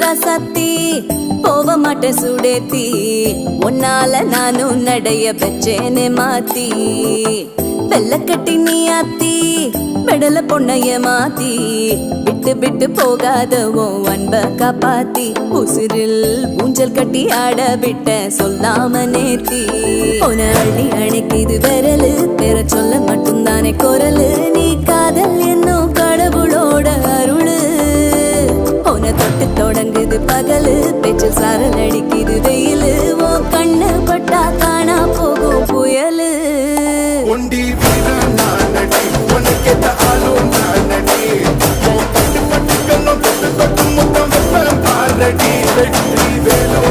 ராசாத்தி போக மாட்டேன் சுடேத்தி உன்னால நானும் நடைய பெச்சேனே மாத்தி வெள்ளக்கட்டி நீ ஆத்தி மெடல பொண்ணைய மாத்தி விட்டு விட்டு போகாதவோ அன்ப காப்பாத்தி உசிரில் ஊஞ்சல் கட்டி ஆட விட்ட சொல்லாம நேத்தி உன அள்ளி அணைக்குது விரலு பெற சொல்ல மட்டும்தானே குரலு நீ காதல் என்னும் கடவுளோட அருளு உன தொட்டு தொடங்குது பகலு பேச்சில் சாரல் அடிக்குது வெயிலு ஓ கண்ணு பட்டா காணா போகும் புயலு ஒண்டி வீரனானடி உனக்கேத்த ஆளும் நானடி பட்டு பட்டு கண்ணம் தொட்டு தொட்டு முத்தம் வெப்பம் பாரடி வெற்றி வேலோ